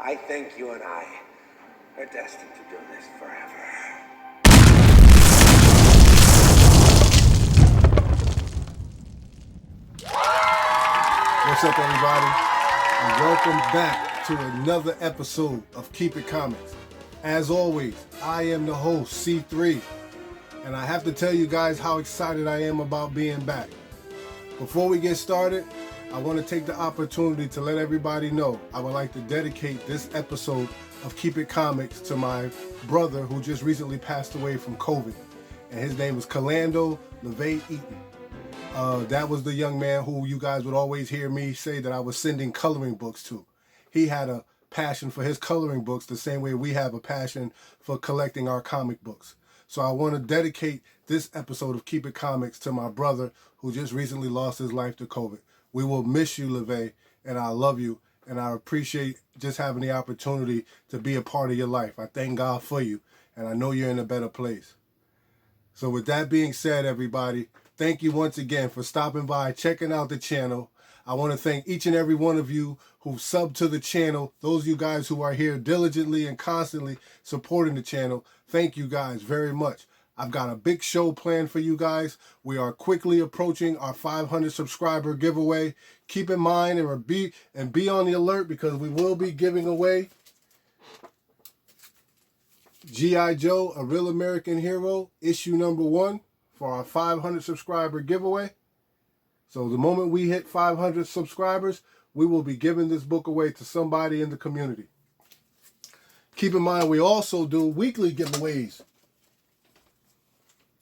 I think you and I are destined to do this forever. What's up, everybody? And welcome back to another episode of Keep It Comics. As always, I am the host, C3, and I have to tell you guys how excited I am about being back. Before we get started, I want to take the opportunity to let everybody know I would like to dedicate this episode of Keep It Comics to my brother who just recently passed away from COVID, and his name was Calando LeVay Eaton. That was the young man who you guys would always hear me say that I was sending coloring books to. He had a passion for his coloring books the same way we have a passion for collecting our comic books. So I want to dedicate this episode of Keep It Comics to my brother who just recently lost his life to COVID. We will miss you, LeVay, and I love you, and I appreciate just having the opportunity to be a part of your life. I thank God for you, and I know you're in a better place. So with that being said, everybody, thank you once again for stopping by, checking out the channel. I want to thank each and every one of you who subbed to the channel. Those of you guys who are here diligently and constantly supporting the channel, thank you guys very much. I've got a big show planned for you guys. We are quickly approaching our 500 subscriber giveaway. Keep in mind and be on the alert because we will be giving away G.I. Joe, A Real American Hero, issue number 1 for our 500 subscriber giveaway. So the moment we hit 500 subscribers, we will be giving this book away to somebody in the community. Keep in mind, we also do weekly giveaways.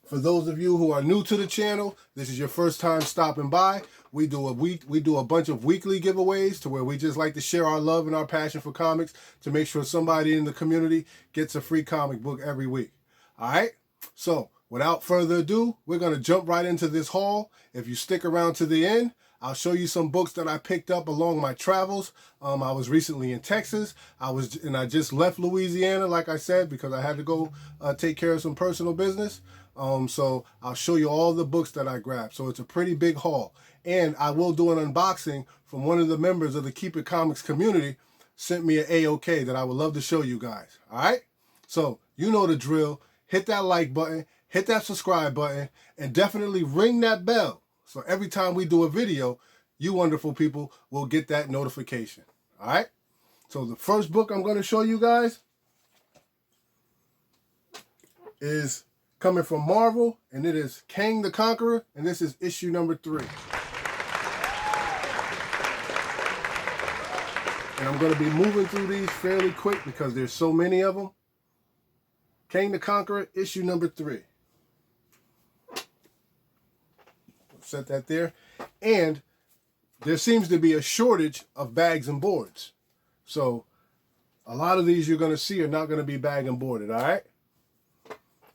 For those of you who are new to the channel, this is your first time stopping by. We do a bunch of weekly giveaways to where we just like to share our love and our passion for comics to make sure somebody in the community gets a free comic book every week. All right? So, without further ado, we're going to jump right into this haul. If you stick around to the end, I'll show you some books that I picked up along my travels. I was recently in Texas. I just left Louisiana, like I said, because I had to go take care of some personal business. So I'll show you all the books that I grabbed. So it's a pretty big haul. And I will do an unboxing from one of the members of the Keep It Comics community. Sent me an A-OK that I would love to show you guys. All right? So you know the drill. Hit that like button. Hit that subscribe button. And definitely ring that bell. So every time we do a video, you wonderful people will get that notification. All right? So the first book I'm going to show you guys is coming from Marvel, and it is Kang the Conqueror, and this is issue number 3. And I'm going to be moving through these fairly quick because there's so many of them. Kang the Conqueror, issue number 3. Set that there. And there seems to be a shortage of bags and boards. So a lot of these you're going to see are not going to be bag and boarded, all right?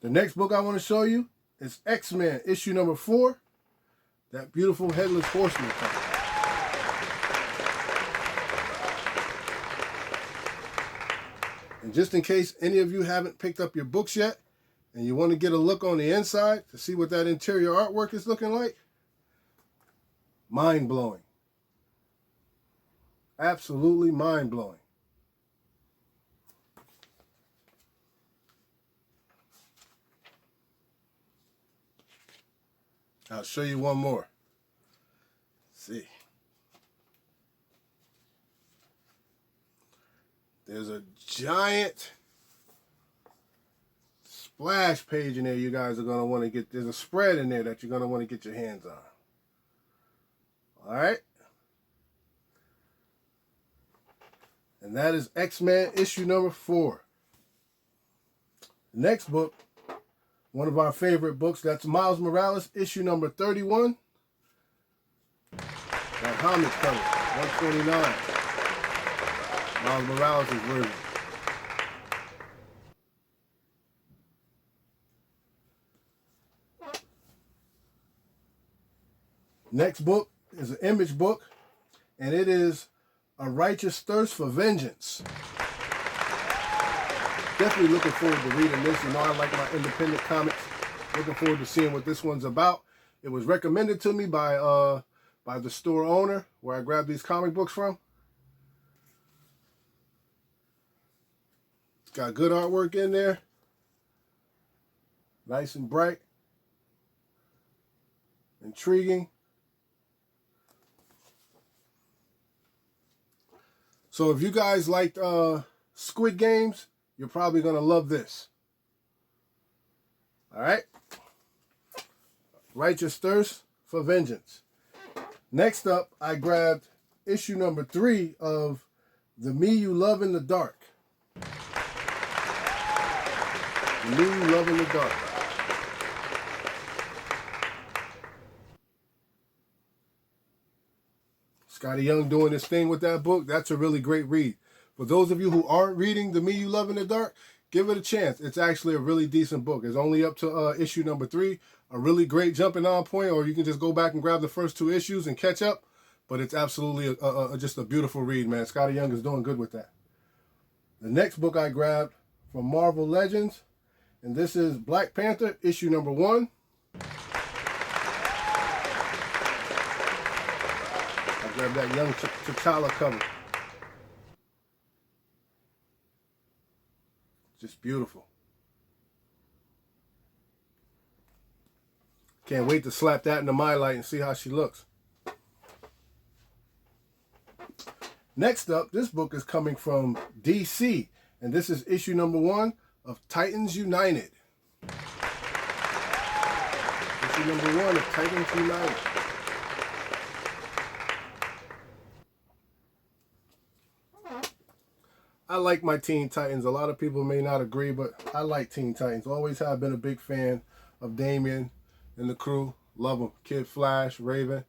The next book I want to show you is X-Men, issue number 4. That beautiful Headless Horseman cover. And just in case any of you haven't picked up your books yet, and you want to get a look on the inside to see what that interior artwork is looking like, mind-blowing. Absolutely mind-blowing. I'll show you one more. Let's see. There's a giant splash page in there you guys are going to want to get. There's a spread in there that you're going to want to get your hands on. All right? And that is X-Men issue number 4. The next book, one of our favorite books, that's Miles Morales, issue number 31. That homage cover, 129. Miles Morales' version. Next book is an Image book, and it is A Righteous Thirst for Vengeance. Definitely looking forward to reading this. You know, I like my independent comics. Looking forward to seeing what this one's about. It was recommended to me by the store owner where I grabbed these comic books from. got good artwork in there. Nice and bright. Intriguing. So if you guys liked Squid Games, you're probably going to love this. All right? Righteous Thirst for Vengeance. Next up, I grabbed issue number 3 of The Me You Love in the Dark. The Me You Love in the Dark. Scotty Young doing his thing with that book. That's a really great read. For those of you who aren't reading The Me You Love in the Dark, give it a chance. It's actually a really decent book. It's only up to issue number 3. A really great jumping on point, or you can just go back and grab the first 2 issues and catch up. But it's absolutely just a beautiful read, man. Scotty Young is doing good with that. The next book I grabbed from Marvel Legends, and this is Black Panther, issue number 1. Grab that young T'Challa cover. Just beautiful. Can't wait to slap that into my light and see how she looks. Next up, this book is coming from DC, and this is issue number 1 of Titans United. Issue number 1 of Titans United. I like my Teen Titans. A lot of people may not agree, but I like Teen Titans. Always have been a big fan of Damian and the crew. Love them. Kid Flash, Raven.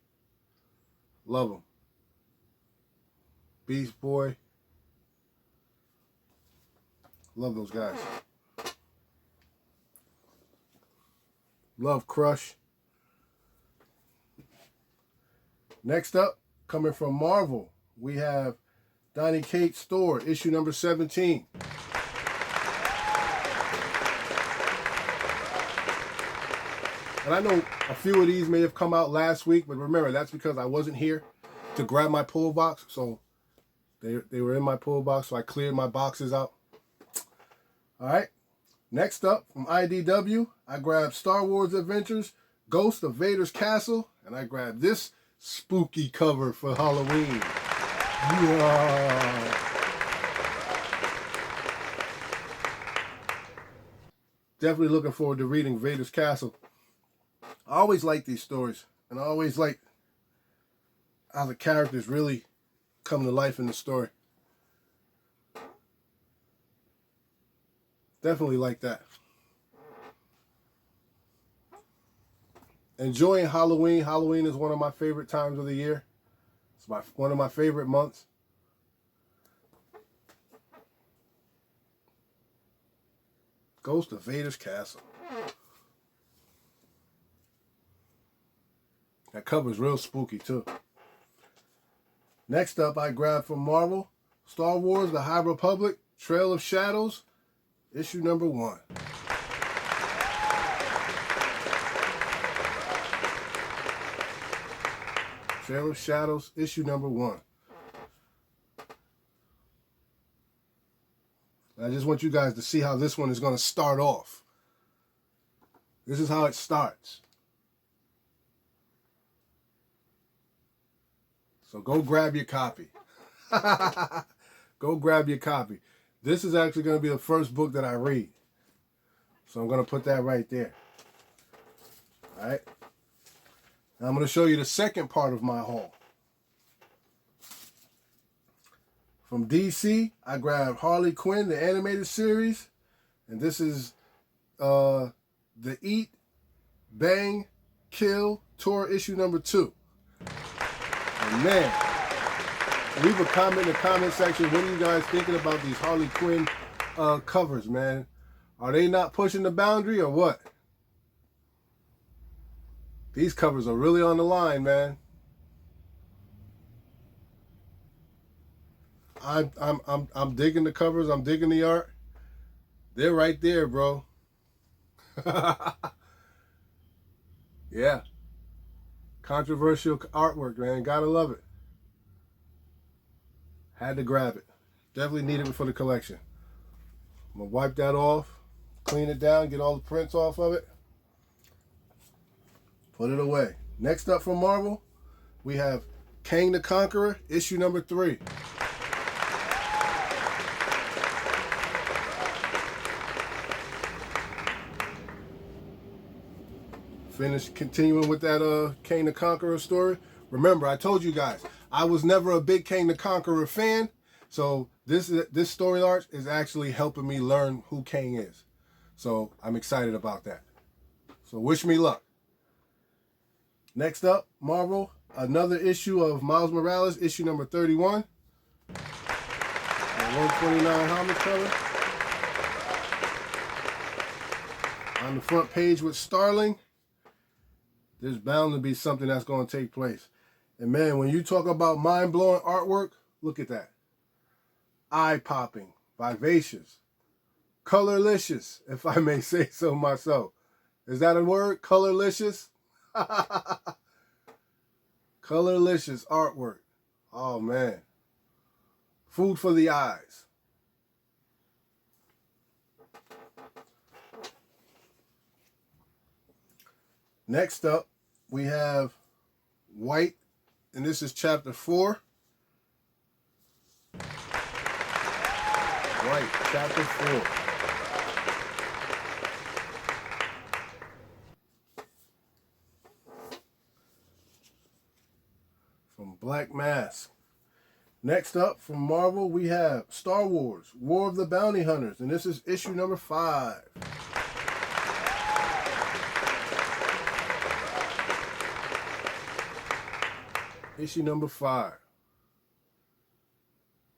Love them. Beast Boy. Love those guys. Love Crush. Next up, coming from Marvel, we have Donny Cates' Store, issue number 17. And I know a few of these may have come out last week, but remember, that's because I wasn't here to grab my pull box. So they were in my pull box, so I cleared my boxes out. All right. Next up, from IDW, I grabbed Star Wars Adventures, Ghost of Vader's Castle, and I grabbed this spooky cover for Halloween. Yeah. Definitely looking forward to reading Vader's Castle. I always like these stories, and I always like how the characters really come to life in the story. Definitely like that. Enjoying Halloween. Halloween is one of my favorite times of the year. It's one of my favorite months. Ghost of Vader's Castle. That cover's real spooky too. Next up, I grabbed from Marvel, Star Wars: The High Republic, Trail of Shadows, issue number 1. Trail of Shadows, issue number 1. I just want you guys to see how this one is going to start off. This is how it starts. So go grab your copy. Go grab your copy. This is actually going to be the first book that I read. So I'm going to put that right there. All right. Now I'm going to show you the second part of my haul. From DC, I grabbed Harley Quinn, the animated series. And this is the Eat, Bang, Kill Tour issue number 2. And man, leave a comment in the comment section. What are you guys thinking about these Harley Quinn covers, man? Are they not pushing the boundary or what? These covers are really on the line, man. I'm digging the covers. I'm digging the art. They're right there, bro. Yeah. Controversial artwork, man. Gotta love it. Had to grab it. Definitely needed it for the collection. I'm going to wipe that off, clean it down, get all the prints off of it, put it away. Next up from Marvel, we have Kang the Conqueror, issue number 3. Continuing with that Kang the Conqueror story. Remember, I told you guys, I was never a big Kang the Conqueror fan, so this story arc is actually helping me learn who Kang is. So I'm excited about that. So wish me luck. Next up, Marvel, another issue of Miles Morales, issue number 31. 129 Harley cover. On the front page with Starling, there's bound to be something that's going to take place. And man, when you talk about mind-blowing artwork, look at that. Eye-popping, vivacious, colorlicious, if I may say so myself. Is that a word? Colorlicious? Colorlicious artwork. Oh, man. Food for the eyes. Next up, we have White, and this is chapter 4. White, chapter 4. From Black Mask. Next up, from Marvel, we have Star Wars, War of the Bounty Hunters, and this is issue number 5. Issue number 5.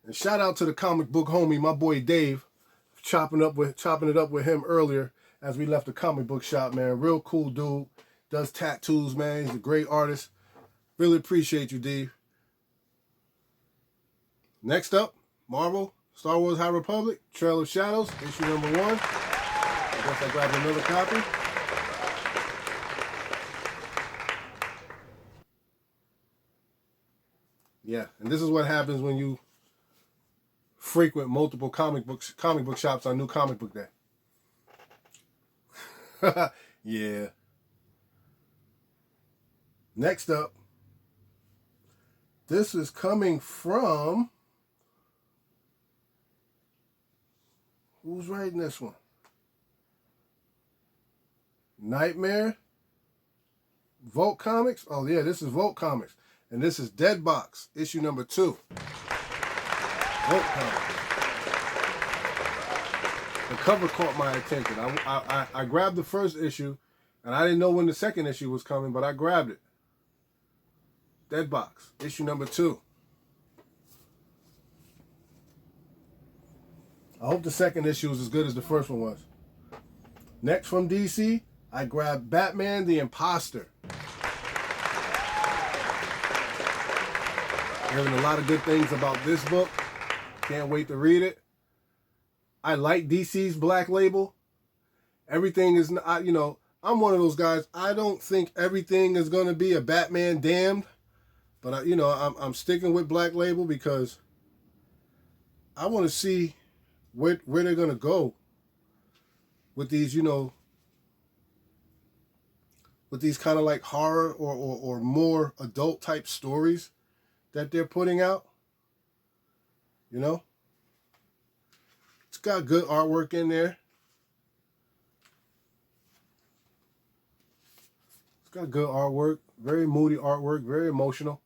And shout out to the comic book homie, my boy Dave, chopping it up with him earlier as we left the comic book shop, man. Real cool dude. Does tattoos, man. He's a great artist. Really appreciate you, Dave. Next up, Marvel, Star Wars High Republic, Trail of Shadows, issue number 1. I guess I grabbed another copy. Yeah, and this is what happens when you frequent multiple comic book shops on New Comic Book Day. Yeah. Next up, this is coming from, who's writing this one? Nightmare? Volt Comics? Oh yeah, this is Volt Comics. And this is Dead Box, issue number 2. Volt Comics. The cover caught my attention. I grabbed the first issue, and I didn't know when the second issue was coming, but I grabbed it. Dead Box, issue number 2. I hope the second issue is as good as the first one was. Next from DC, I grabbed Batman the Imposter. Hearing a lot of good things about this book. Can't wait to read it. I like DC's Black Label. Everything is, I'm one of those guys. I don't think everything is going to be a Batman Damned. But, I'm sticking with Black Label because I want to see where they're going to go with these, with these kind of like horror or more adult type stories that they're putting out. It's got good artwork in there. It's got good artwork, very moody artwork, very emotional.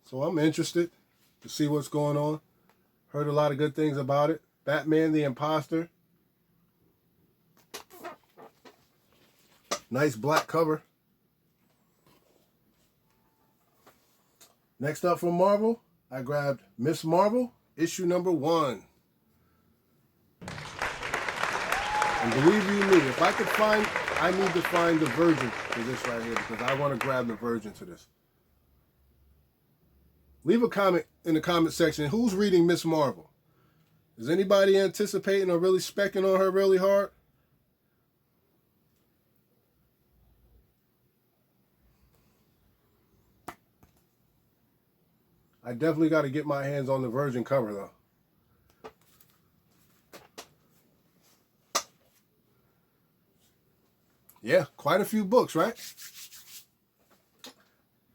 So I'm interested to see what's going on. Heard a lot of good things about it. Batman the Imposter. Nice black cover. Next up from Marvel, I grabbed Miss Marvel, issue number 1. And believe you me, if I could I need to find the Virgin for this right here because I want to grab the Virgin to this. Leave a comment in the comment section. Who's reading Miss Marvel? Is anybody anticipating or really specking on her really hard? I definitely got to get my hands on the virgin cover, though. Yeah, quite a few books, right?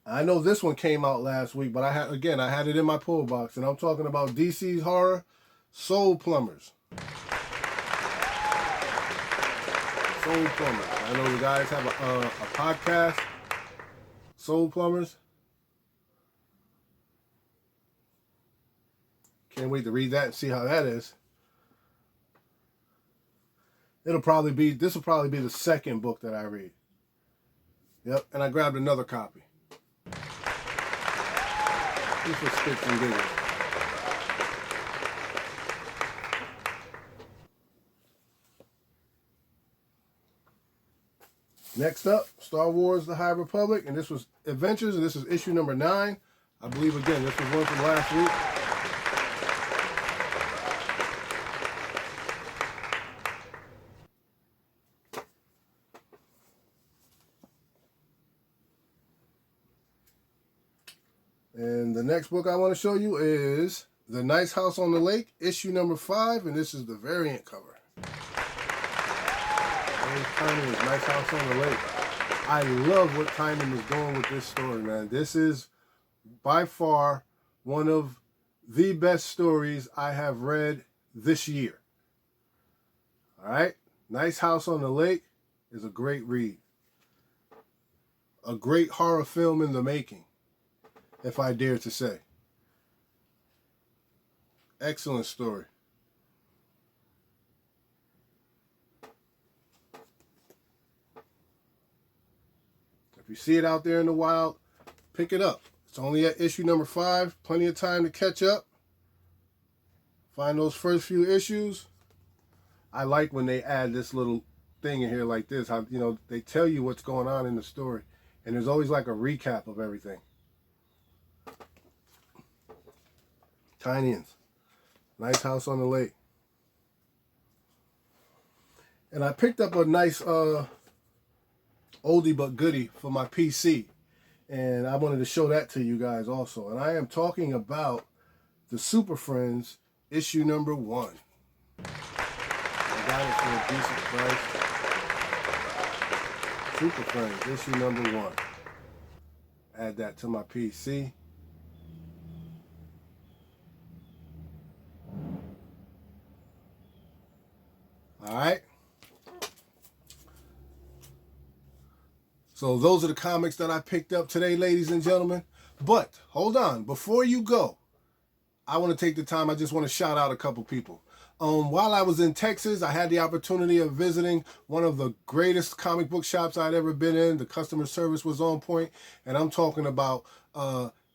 I know this one came out last week, but I had it in my pull box, and I'm talking about DC's horror, Soul Plumbers. Soul Plumbers. I know the guys have a podcast, Soul Plumbers. Can't wait to read that and see how that is. This will probably be the second book that I read. Yep, and I grabbed another copy. This was spits and giggles. Next up, Star Wars The High Republic, and this was Adventures, and this is issue number 9. I believe, again, this was one from last week. And the next book I want to show you is The Nice House on the Lake, issue number 5, and this is the variant cover. Nice House on the Lake. I love what Tynan is doing with this story, man. This is by far one of the best stories I have read this year. All right? Nice House on the Lake is a great read. A great horror film in the making, if I dare to say. Excellent story. If you see it out there in the wild, pick it up. It's only at issue number 5. Plenty of time to catch up. Find those first few issues. I like when they add this little thing in here like this. How, they tell you what's going on in the story. And there's always like a recap of everything. Tinians. Nice House on the Lake. And I picked up a nice oldie but goodie for my PC. And I wanted to show that to you guys also. And I am talking about the Super Friends issue number 1. I got it for a decent price. Super Friends issue number 1. Add that to my PC. All right. So those are the comics that I picked up today, ladies and gentlemen. But hold on, before you go, I want to take the time. I just want to shout out a couple people. While I was in Texas, I had the opportunity of visiting one of the greatest comic book shops I'd ever been in. The customer service was on point, and I'm talking about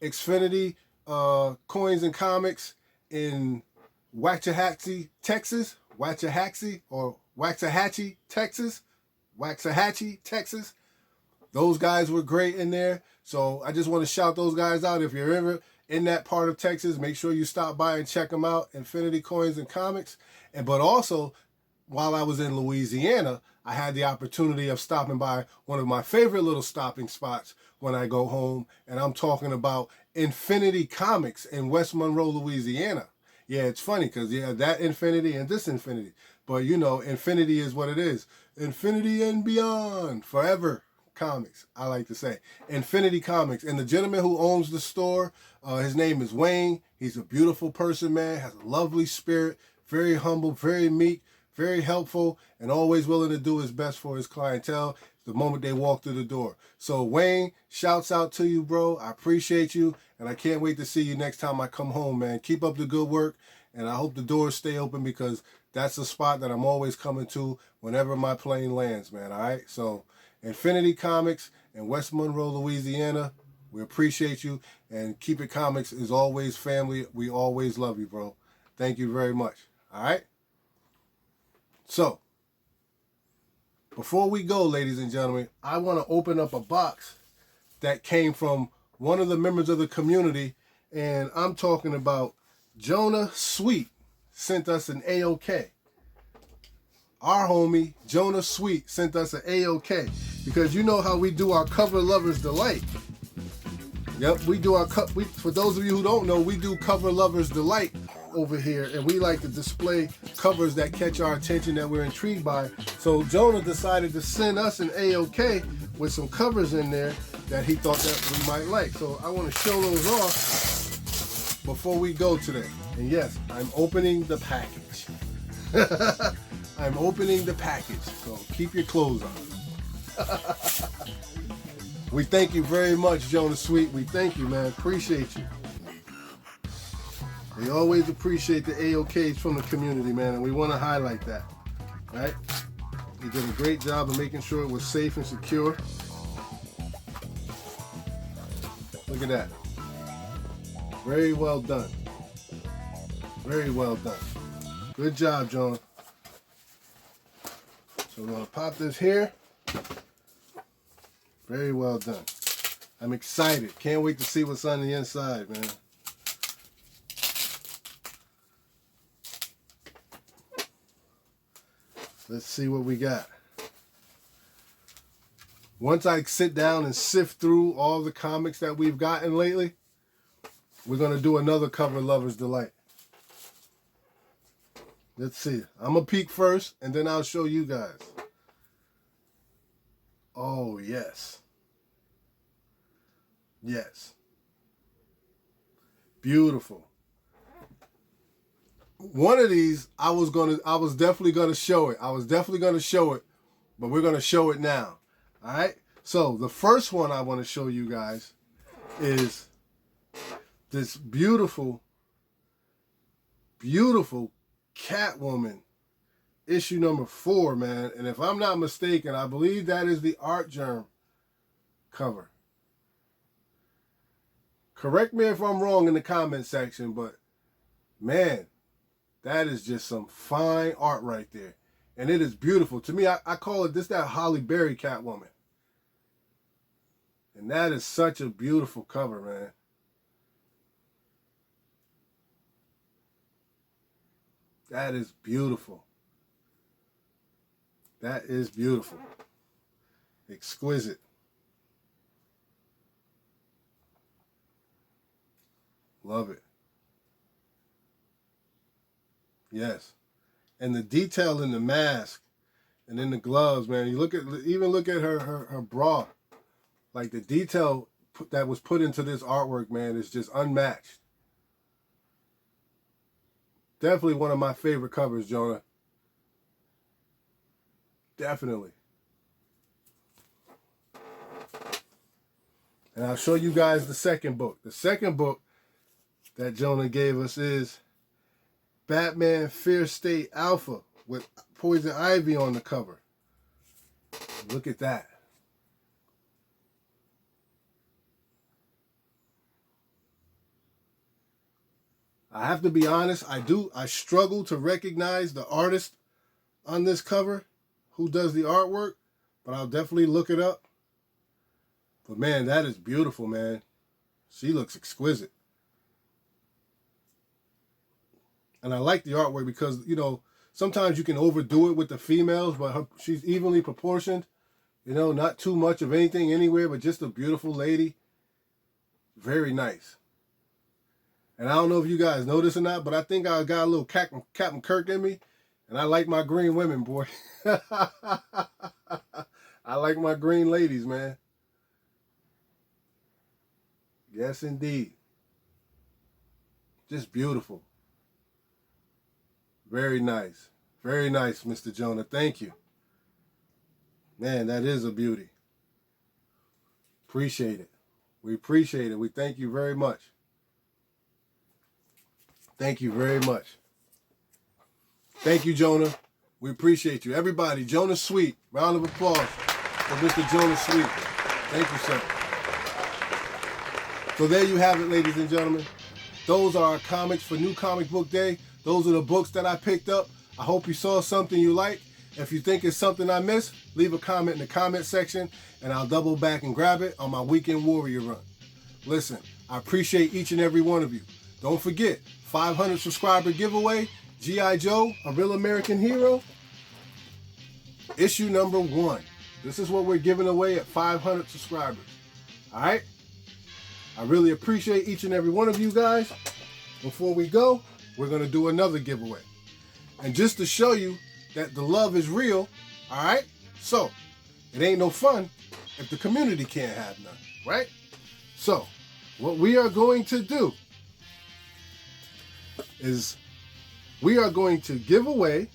Xfinity Coins and Comics in Waxahachie, Texas. Waxahachie, Texas. Waxahachie, Texas. Those guys were great in there. So I just want to shout those guys out. If you're ever in that part of Texas, make sure you stop by and check them out. Infinity Coins and Comics. But also, while I was in Louisiana, I had the opportunity of stopping by one of my favorite little stopping spots when I go home. And I'm talking about Infinity Comics in West Monroe, Louisiana. Yeah, it's funny because, that Infinity and this Infinity. But, Infinity is what it is. Infinity and beyond. Forever. Comics, I like to say. Infinity Comics. And the gentleman who owns the store, his name is Wayne. He's a beautiful person, man. Has a lovely spirit. Very humble, very meek, very helpful, and always willing to do his best for his clientele the moment they walk through the door. So Wayne, shouts out to you, bro. I appreciate you, and I can't wait to see you next time I come home, man. Keep up the good work, and I hope the doors stay open because that's a spot that I'm always coming to whenever my plane lands, man, all right? So Infinity Comics in West Monroe, Louisiana. We appreciate you. And Keep It Comics is always family. We always love you, bro. Thank you very much. All right? So, before we go, ladies and gentlemen, I want to open up a box that came from one of the members of the community. And I'm talking about Jonah Sweet sent us an AOK. Our homie, Jonah Sweet, sent us an AOK. Because you know how we do our Cover Lovers Delight. Yep, we do our for those of you who don't know, we do Cover Lovers Delight over here, and we like to display covers that catch our attention that we're intrigued by. So Jonah decided to send us an AOK with some covers in there that he thought that we might like. So I want to show those off before we go today. And yes, I'm opening the package. I'm opening the package, so keep your clothes on. We thank you very much, Jonah Sweet. We thank you, man. Appreciate you. We always appreciate the AOKs from the community, man, and we want to highlight that. All right? You did a great job of making sure it was safe and secure. Look at that. Very well done. Very well done. Good job, Jonah. So we're going to pop this here. Very well done. I'm excited. Can't wait to see what's on the inside, man. Let's see what we got. Once I sit down and sift through all the comics that we've gotten lately, we're going to do another Cover Lovers Delight. Let's see. I'm going to peek first, and then I'll show you guys. Oh, yes. Yes. Beautiful. One of these, I was definitely gonna show it. But we're gonna show it now. All right. So the first one I want to show you guys is this beautiful, beautiful Catwoman, issue number 4, man. And if I'm not mistaken, I believe that is the Art Germ cover. Correct me if I'm wrong in the comment section, but man, that is just some fine art right there. And it is beautiful. To me, I call it that Holly Berry Catwoman. And that is such a beautiful cover, man. That is beautiful. That is beautiful. Exquisite. Love it. Yes. And the detail in the mask and in the gloves, man. You look at her bra. Like the detail that was put into this artwork, man, is just unmatched. Definitely one of my favorite covers, Jonah. Definitely. And I'll show you guys the second book. The second book that Jonah gave us is Batman Fear State Alpha with Poison Ivy on the cover. Look at that. I have to be honest, I struggle to recognize the artist on this cover who does the artwork, but I'll definitely look it up. But man, that is beautiful, man. She looks exquisite. And I like the artwork because, you know, sometimes you can overdo it with the females, but she's evenly proportioned. You know, not too much of anything anywhere, but just a beautiful lady. Very nice. And I don't know if you guys know this or not, but I think I got a little Captain Kirk in me. And I like my green women, boy. I like my green ladies, man. Yes, indeed. Just beautiful. Very nice. Very nice, Mr. Jonah. Thank you. Man, that is a beauty. Appreciate it. We appreciate it. We thank you very much. Thank you very much. Thank you, Jonah. We appreciate you. Everybody, Jonah Sweet. Round of applause for Mr. Jonah Sweet. Thank you, sir. So there you have it, ladies and gentlemen. Those are our comics for New Comic Book Day. Those are the books that I picked up. I hope you saw something you like. If you think it's something I missed, leave a comment in the comment section, and I'll double back and grab it on my Weekend Warrior run. Listen, I appreciate each and every one of you. Don't forget, 500 subscriber giveaway, G.I. Joe, A Real American Hero, issue number 1. This is what we're giving away at 500 subscribers. All right? I really appreciate each and every one of you guys. Before we go, we're going to do another giveaway. And just to show you that the love is real, all right? So, it ain't no fun if the community can't have none, right? So, what we are going to do is we are going to give away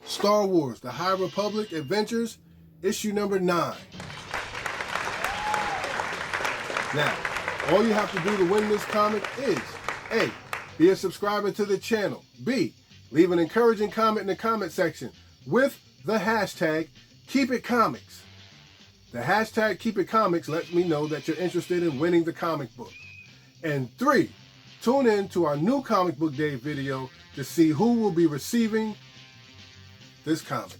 Star Wars, The High Republic Adventures, issue number 9. Now, all you have to do to win this comic is A, be a subscriber to the channel. B, leave an encouraging comment in the comment section with the hashtag KeepItComics. The hashtag KeepItComics lets me know that you're interested in winning the comic book. And 3, tune in to our new Comic Book Day video to see who will be receiving this comic.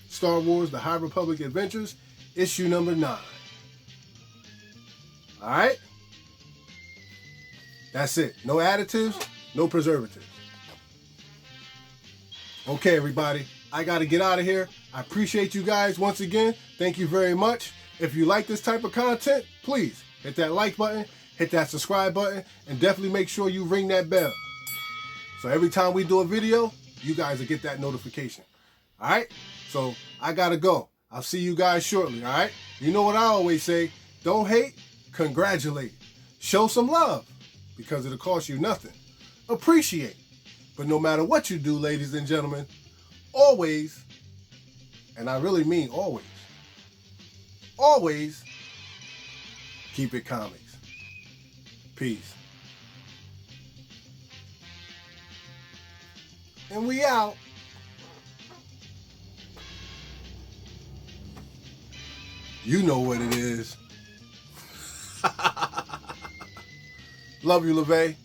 Star Wars, The High Republic Adventures, issue number 9. All right? That's it. No additives, no preservatives. Okay, everybody. I got to get out of here. I appreciate you guys once again. Thank you very much. If you like this type of content, please hit that like button, hit that subscribe button, and definitely make sure you ring that bell. So every time we do a video, you guys will get that notification. All right? So I got to go. I'll see you guys shortly, all right? You know what I always say, don't hate, congratulate. Show some love, because it'll cost you nothing. Appreciate. But no matter what you do, ladies and gentlemen, always, and I really mean always keep it comics. Peace. And we out. You know what it is. Love you, LeVay.